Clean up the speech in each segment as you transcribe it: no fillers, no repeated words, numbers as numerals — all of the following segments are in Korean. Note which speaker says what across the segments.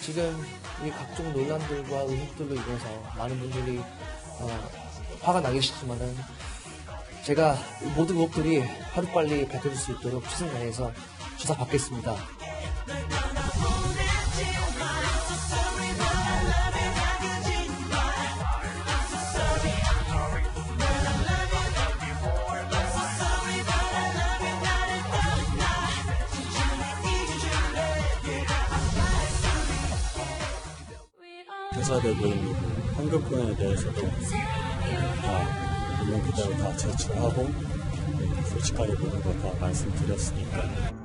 Speaker 1: 지금 이 각종 논란들과 의혹들로 인해서 많은 분들이 화가 나 계시지만은 제가 모든 의혹들이 하루빨리 밝혀질 수 있도록 최선을 다해서 조사받겠습니다.
Speaker 2: 회사되고 있는 환급분에 대해서도 다 있는 그대로 다 제출하고 솔직하게 보는 거 다 말씀드렸으니까.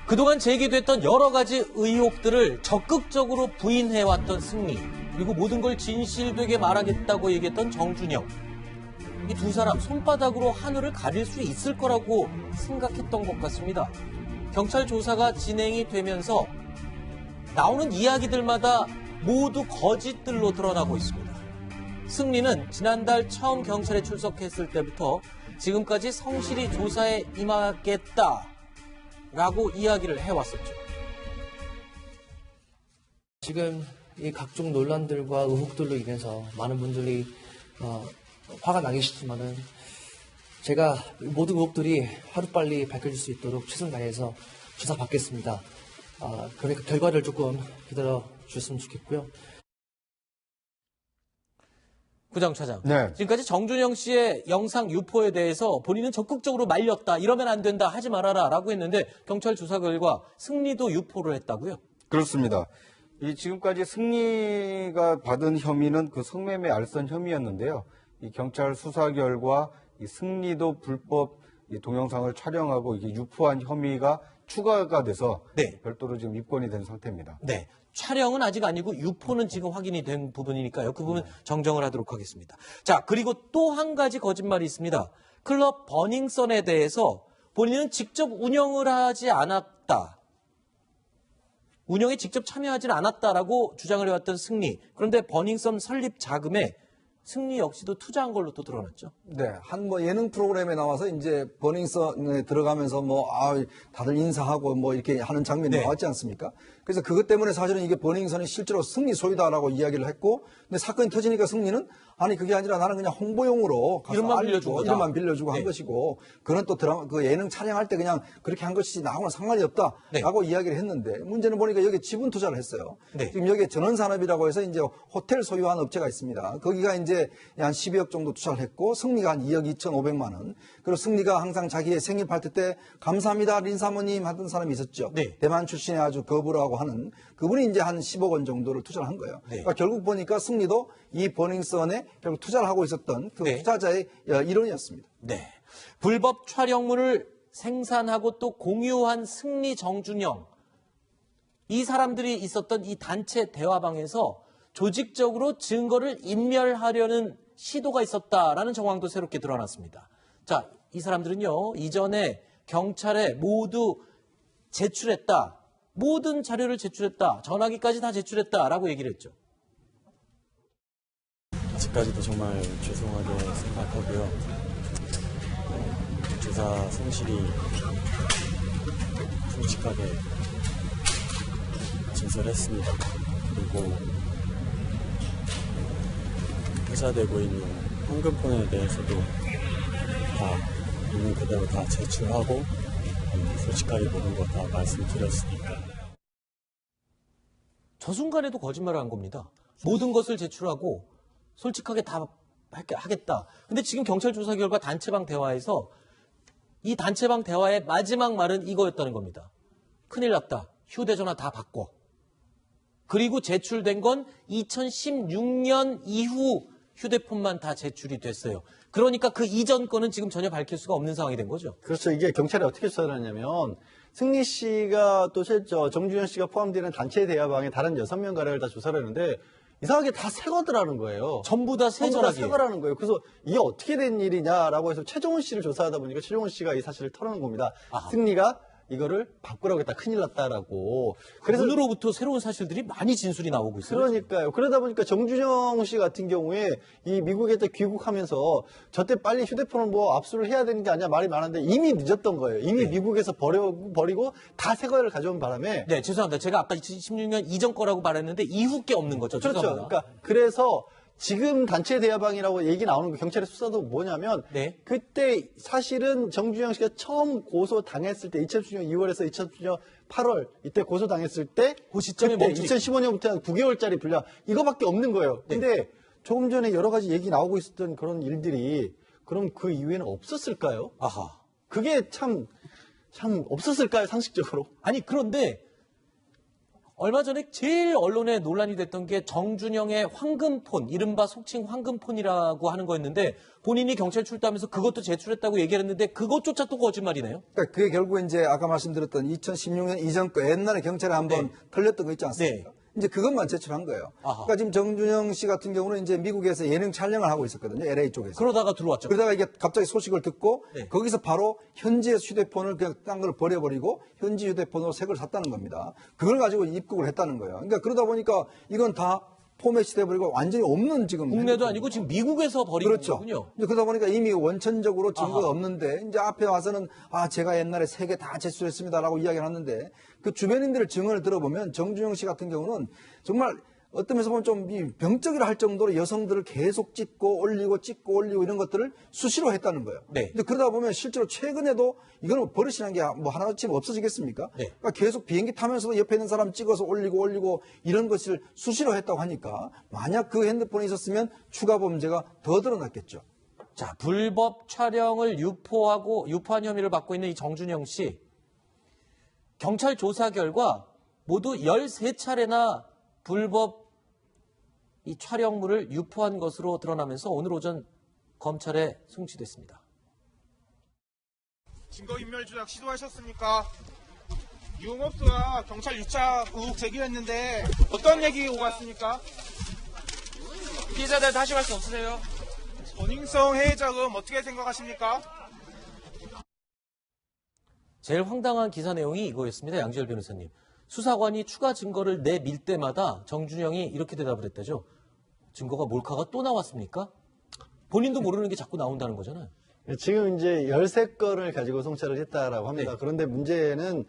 Speaker 3: 그동안 제기됐던 여러 가지 의혹들을 적극적으로 부인해왔던 승리, 그리고 모든 걸 진실되게 말하겠다고 얘기했던 정준영. 이 두 사람 손바닥으로 하늘을 가릴 수 있을 거라고 생각했던 것 같습니다. 경찰 조사가 진행이 되면서 나오는 이야기들마다 모두 거짓들로 드러나고 있습니다. 승리는 지난달 처음 경찰에 출석했을 때부터 지금까지 성실히 조사에 임하겠다 라고 이야기를 해왔었죠.
Speaker 1: 지금 이 각종 논란들과 의혹들로 인해서 많은 분들이 화가 나 계시지만은 제가 모든 의혹들이 하루빨리 밝혀질 수 있도록 최선을 다해서 조사받겠습니다. 그러니까 결과를 조금 기다려 주셨으면 좋겠고요.
Speaker 3: 부장차장.
Speaker 4: 네.
Speaker 3: 지금까지 정준영 씨의 영상 유포에 대해서 본인은 적극적으로 말렸다. 이러면 안 된다. 하지 말아라. 라고 했는데 경찰 조사 결과 승리도 유포를 했다고요?
Speaker 4: 그렇습니다. 이 지금까지 승리가 받은 혐의는 그 성매매 알선 혐의였는데요. 이 경찰 수사 결과 이 승리도 불법 이 동영상을 촬영하고 이게 유포한 혐의가 추가가 돼서
Speaker 3: 네.
Speaker 4: 별도로 지금 입건이 된 상태입니다.
Speaker 3: 네. 촬영은 아직 아니고 유포는 지금 확인이 된 부분이니까요. 그 부분 정정을 하도록 하겠습니다. 자, 그리고 또 한 가지 거짓말이 있습니다. 클럽 버닝썬에 대해서 본인은 직접 운영을 하지 않았다. 운영에 직접 참여하지는 않았다라고 주장을 해왔던 승리. 그런데 버닝썬 설립 자금에 승리 역시도 투자한 걸로 또 드러났죠.
Speaker 5: 네, 한 예능 프로그램에 나와서 이제 버닝썬에 들어가면서 다들 인사하고 이렇게 하는 장면이
Speaker 3: 네.
Speaker 5: 나왔지 않습니까? 그래서 그것 때문에 사실은 이게 버닝썬이 실제로 승리 소유다라고 이야기를 했고, 근데 사건이 터지니까 승리는 아니 그게 아니라 나는 그냥 홍보용으로 가서
Speaker 3: 이름만
Speaker 5: 알리고,
Speaker 3: 빌려준 거다.
Speaker 5: 이름만 빌려주고
Speaker 3: 네.
Speaker 5: 한 것이고, 그는 또 드라마 그 예능 촬영할 때 그냥 그렇게 한 것이지 나하고는 상관이 없다라고 이야기를 했는데, 문제는 보니까 여기 지분 투자를 했어요.
Speaker 3: 네.
Speaker 5: 지금 여기에 전원산업이라고 해서 이제 호텔 소유한 업체가 있습니다. 거기가 이제 한 12억 정도 투자를 했고, 승리가 한 2억 2,500만 원. 그리고 승리가 항상 자기의 생일 파티 때 감사합니다 린사모님 하던 사람이 있었죠.
Speaker 3: 네.
Speaker 5: 대만 출신의 아주 거부라고 하는 그분이 이제 한 10억 원 정도를 투자를 한 거예요.
Speaker 3: 네.
Speaker 5: 그러니까 결국 보니까 승리도 이 버닝썬에 결국 투자를 하고 있었던 그
Speaker 3: 네.
Speaker 5: 투자자의 일원이었습니다.
Speaker 3: 네. 불법 촬영물을 생산하고 또 공유한 승리 정준영. 이 사람들이 있었던 이 단체 대화방에서 조직적으로 증거를 인멸하려는 시도가 있었다라는 정황도 새롭게 드러났습니다. 자, 이 사람들은요, 이전에 경찰에 모두 제출했다. 모든 자료를 제출했다. 전화기까지 다 제출했다라고 얘기를 했죠.
Speaker 2: 아직까지도 정말 죄송하게 생각하고요. 조사 성실히 솔직하게 진술했습니다. 그리고 회사되고 있는 환급분에 대해서도 다 있는 그대로 다 제출하고 솔직하게 보는 거 다 말씀드렸으니까.
Speaker 3: 저 순간에도 거짓말을 한 겁니다. 모든 것을 제출하고 솔직하게 다 하겠다. 근데 지금 경찰 조사 결과 단체방 대화에서 이 단체방 대화의 마지막 말은 이거였다는 겁니다. 큰일 났다. 휴대전화 다 바꿔. 그리고 제출된 건 2016년 이후 휴대폰만 다 제출이 됐어요. 그러니까 그 이전 거는 지금 전혀 밝힐 수가 없는 상황이 된 거죠.
Speaker 6: 그렇죠. 이게 경찰이 어떻게 수사를 하냐면 승리 씨가 또 정준현 씨가 포함되는 단체 대화방에 다른 6명가량을 다 조사를 했는데 이상하게 다 새 거더라는 거예요.
Speaker 3: 전부 다 새 전화기.
Speaker 6: 새 거라는 거예요. 그래서 이게 어떻게 된 일이냐라고 해서 최종훈 씨를 조사하다 보니까 최종훈 씨가 이 사실을 털어놓은 겁니다.
Speaker 3: 아하.
Speaker 6: 승리가 이거를 바꾸라고 했다. 큰일 났다라고. 그래서
Speaker 3: 오늘로부터 새로운 사실들이 많이 진술이 나오고 있어요.
Speaker 6: 그러니까요. 그러다 보니까 정준영 씨 같은 경우에 이 미국에 때 귀국하면서 저때 빨리 휴대폰을 뭐 압수를 해야 되는 게 아니냐 말이 많은데 이미 늦었던 거예요. 이미 미국에서 버리고 다 새 거를 가져온 바람에.
Speaker 3: 네, 죄송합니다. 제가 아까 2016년 이전 거라고 말했는데 이후 게 없는 거죠.
Speaker 6: 그렇죠.
Speaker 3: 죄송합니다.
Speaker 6: 그러니까 그래서 지금 단체 대화방이라고 얘기 나오는 거 경찰의 수사도 뭐냐면
Speaker 3: 네.
Speaker 6: 그때 사실은 정준영 씨가 처음 고소 당했을 때 2016년 2월에서 2016년 8월 이때 고소 당했을 때
Speaker 3: 그 시점에
Speaker 6: 그때
Speaker 3: 멈추니까.
Speaker 6: 2015년부터 한 9개월짜리 분량 이거밖에 없는 거예요. 근데 조금 전에 여러 가지 얘기 나오고 있었던 그런 일들이 그럼 그 이후에는 없었을까요?
Speaker 3: 아하.
Speaker 6: 그게 참 없었을까요, 상식적으로?
Speaker 3: 아니, 그런데 얼마 전에 제일 언론에 논란이 됐던 게 정준영의 황금폰, 이른바 속칭 황금폰이라고 하는 거였는데 본인이 경찰 출두하면서 그것도 제출했다고 얘기를 했는데 그것조차 또 거짓말이네요.
Speaker 5: 그러니까 그게 결국 이제 아까 말씀드렸던 2016년 이전 거 옛날에 경찰에 한번
Speaker 3: 네.
Speaker 5: 털렸던 거 있지 않습니까?
Speaker 3: 네.
Speaker 5: 이제 그것만 제출한 거예요.
Speaker 3: 아하.
Speaker 5: 그러니까 지금 정준영 씨 같은 경우는 이제 미국에서 예능 촬영을 하고 있었거든요. LA 쪽에서.
Speaker 3: 그러다가 들어왔죠.
Speaker 5: 그러다가 이게 갑자기 소식을 듣고
Speaker 3: 네.
Speaker 5: 거기서 바로 현지의 휴대폰을 그냥 딴 걸 버려버리고 현지 휴대폰으로 새 걸 샀다는 겁니다. 그걸 가지고 입국을 했다는 거예요. 그러니까 그러다 보니까 이건 다 포맷이 돼버리고 완전히 없는 지금.
Speaker 3: 국내도 아니고 지금 미국에서 버린
Speaker 5: 그렇죠.
Speaker 3: 거군요.
Speaker 5: 이제 그러다 보니까 이미 원천적으로 증거가
Speaker 3: 아하.
Speaker 5: 없는데 이제 앞에 와서는 제가 옛날에 3개 다 제출했습니다라고 이야기를 하는데 그 주변인들의 증언을 들어보면 정준영 씨 같은 경우는 정말 어떤 면에서 보면 좀 병적이라 할 정도로 여성들을 계속 찍고 올리고 이런 것들을 수시로 했다는 거예요.
Speaker 3: 네.
Speaker 5: 근데 그러다 보면 실제로 최근에도 이거는 버릇이라는 게 뭐 하나같이 없어지겠습니까?
Speaker 3: 네.
Speaker 5: 그러니까 계속 비행기 타면서도 옆에 있는 사람 찍어서 올리고 이런 것을 수시로 했다고 하니까 만약 그 핸드폰이 있었으면 추가 범죄가 더 드러났겠죠.
Speaker 3: 자, 불법 촬영을 유포한 혐의를 받고 있는 이 정준영 씨. 경찰 조사 결과 모두 13차례나 불법 이 촬영물을 유포한 것으로 드러나면서 오늘 오전 검찰에 송치됐습니다.
Speaker 7: 증거인멸 조작 시도하셨습니까? 유흥업소가 경찰 유착 의혹 제기했는데 어떤 얘기 오갔습니까?
Speaker 8: 피해자들 다시 말씀 없으세요?
Speaker 7: 원인성 해외 자금 어떻게 생각하십니까?
Speaker 3: 제일 황당한 기사 내용이 이거였습니다. 양지열 변호사님. 수사관이 추가 증거를 내밀 때마다 정준영이 이렇게 대답을 했다죠. 증거가 몰카가 또 나왔습니까? 본인도 모르는 게 자꾸 나온다는 거잖아요.
Speaker 6: 지금 이제 13건을 가지고 송찰을 했다라고 합니다.
Speaker 3: 네.
Speaker 6: 그런데 문제는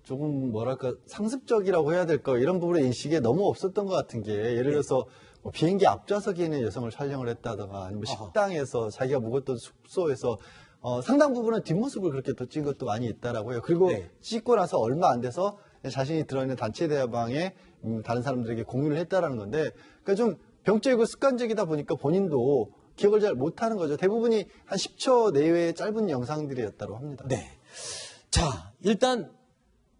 Speaker 6: 조금 뭐랄까 상습적이라고 해야 될까 이런 부분의 인식에 너무 없었던 것 같은 게 예를 들어서 뭐 비행기 앞좌석에 있는 여성을 촬영을 했다든가 아니면 식당에서 자기가 묵었던 숙소에서 상당 부분은 뒷모습을 그렇게 또 찍은 것도 많이 있다라고 해요. 그리고
Speaker 3: 네.
Speaker 6: 찍고 나서 얼마 안 돼서 자신이 들어있는 단체 대화방에 다른 사람들에게 공유를 했다라는 건데 그러니까 좀 병적이고 습관적이다 보니까 본인도 기억을 잘 못하는 거죠. 대부분이 한 10초 내외의 짧은 영상들이었다고 합니다.
Speaker 3: 네. 자, 일단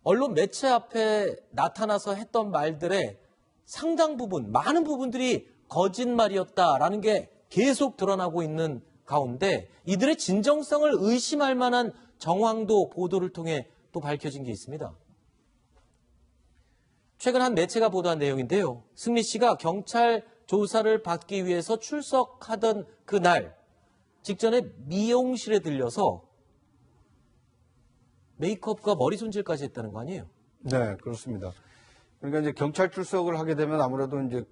Speaker 3: 언론 매체 앞에 나타나서 했던 말들의 상당 부분, 많은 부분들이 거짓말이었다라는 게 계속 드러나고 있는 가운데 이들의 진정성을 의심할 만한 정황도 보도를 통해 또 밝혀진 게 있습니다. 최근 한 매체가 보도한 내용인데요. 승리 씨가 경찰 조사를 받기 위해서 출석하던 그날 직전에 미용실에 들려서 메이크업과 머리 손질까지 했다는 거 아니에요?
Speaker 4: 네, 그렇습니다. 그러니까 이제 경찰 출석을 하게 되면 아무래도 이제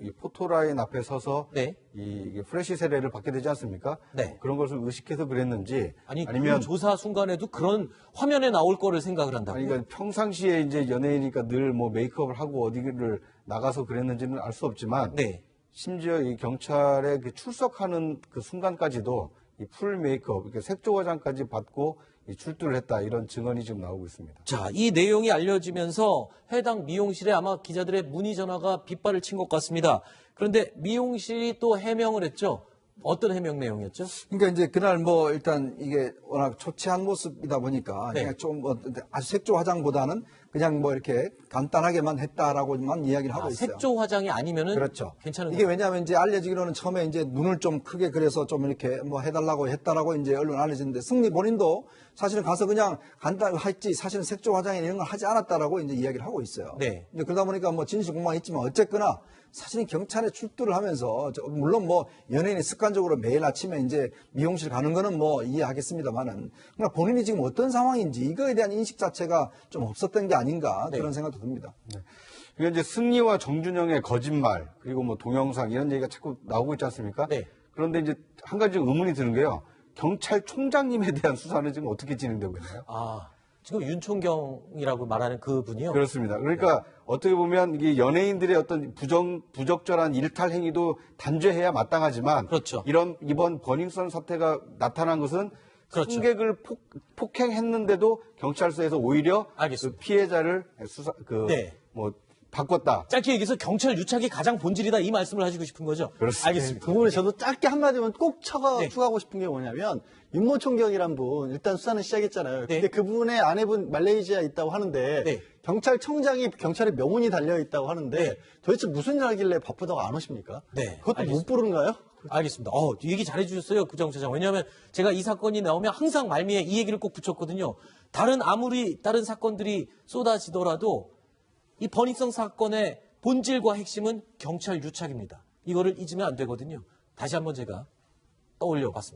Speaker 4: 이 포토라인 앞에 서서
Speaker 3: 네.
Speaker 4: 이게 프레시 세례를 받게 되지 않습니까?
Speaker 3: 네.
Speaker 4: 그런 것을 의식해서 그랬는지
Speaker 3: 아니면 그 조사 순간에도 그런 화면에 나올 거를 생각을 한다고.
Speaker 4: 그러니까 평상시에 이제 연예인이니까 늘 뭐 메이크업을 하고 어디를 나가서 그랬는지는 알 수 없지만
Speaker 3: 네.
Speaker 4: 심지어 이 경찰에 그 출석하는 그 순간까지도 이 풀 메이크업, 이렇게 색조 화장까지 받고 이 출두를 했다 이런 증언이 지금 나오고 있습니다.
Speaker 3: 자, 이 내용이 알려지면서 해당 미용실에 아마 기자들의 문의 전화가 빗발을 친 것 같습니다. 그런데 미용실이 또 해명을 했죠. 어떤 해명 내용이었죠?
Speaker 5: 그러니까 이제 그날 뭐 일단 이게 워낙 초췌한 모습이다 보니까
Speaker 3: 네.
Speaker 5: 그냥 좀 아주 색조 화장보다는 그냥 뭐 이렇게 간단하게만 했다라고만 이야기를 하고 있어요.
Speaker 3: 색조 화장이 아니면은
Speaker 5: 그렇죠.
Speaker 3: 괜찮은
Speaker 5: 이게
Speaker 3: 거예요.
Speaker 5: 왜냐하면 이제 알려지기로는 처음에 이제 눈을 좀 크게 그려서 좀 이렇게 뭐 해달라고 했다라고 이제 언론 알려졌는데 승리 본인도 사실은 가서 그냥 간단했지 사실은 색조 화장 이런 걸 하지 않았다라고 이제 이야기를 하고 있어요.
Speaker 3: 네.
Speaker 5: 이제 그러다 보니까 뭐 진실 공방이 있지만 어쨌거나 사실은 경찰에 출두를 하면서 물론 뭐 연예인이 습관적으로 매일 아침에 이제 미용실 가는 거는 뭐 이해하겠습니다만은 그러나 본인이 지금 어떤 상황인지 이거에 대한 인식 자체가 좀 없었던 게 아닌가
Speaker 3: 네.
Speaker 5: 그런 생각도 듭니다.
Speaker 4: 그러니까 이제 승리와 정준영의 거짓말 그리고 뭐 동영상 이런 얘기가 자꾸 나오고 있지 않습니까?
Speaker 3: 네.
Speaker 4: 그런데 이제 한 가지 의문이 드는 게요. 경찰총장님에 대한 수사는 지금 어떻게 진행되고 있나요?
Speaker 3: 지금 윤총경이라고 말하는 그분이요.
Speaker 4: 그렇습니다. 그러니까 어떻게 보면 이게 연예인들의 어떤 부적절한 일탈 행위도 단죄해야 마땅하지만
Speaker 3: 그렇죠.
Speaker 4: 이번 버닝썬 사태가 나타난 것은
Speaker 3: 그렇죠.
Speaker 4: 승객을 폭행했는데도 경찰서에서 오히려
Speaker 3: 알겠습니다.
Speaker 4: 그 피해자를
Speaker 3: 네.
Speaker 4: 바꿨다.
Speaker 3: 짧게 얘기해서 경찰 유착이 가장 본질이다 이 말씀을 하시고 싶은 거죠?
Speaker 4: 그렇습니다.
Speaker 3: 알겠습니다.
Speaker 6: 그 부분에 저도 짧게 한마디만 꼭
Speaker 3: 네.
Speaker 6: 추가하고 싶은 게 뭐냐면 윤모 총경이란 분 일단 수사는 시작했잖아요.
Speaker 3: 네.
Speaker 6: 근데 그분의 아내분 말레이시아에 있다고 하는데
Speaker 3: 네.
Speaker 6: 경찰청장이 경찰의 명운이 달려 있다고 하는데
Speaker 3: 네.
Speaker 6: 도대체 무슨 일 하길래 바쁘다고 안 오십니까?
Speaker 3: 네,
Speaker 6: 그것도
Speaker 3: 알겠습니다.
Speaker 6: 못 부르는가요?
Speaker 3: 알겠습니다. 얘기 잘해주셨어요, 구정차장. 왜냐하면 제가 이 사건이 나오면 항상 말미에 이 얘기를 꼭 붙였거든요. 아무리 다른 사건들이 쏟아지더라도 이 버닝썬 사건의 본질과 핵심은 경찰 유착입니다. 이거를 잊으면 안 되거든요. 다시 한번 제가 떠올려 봤습니다.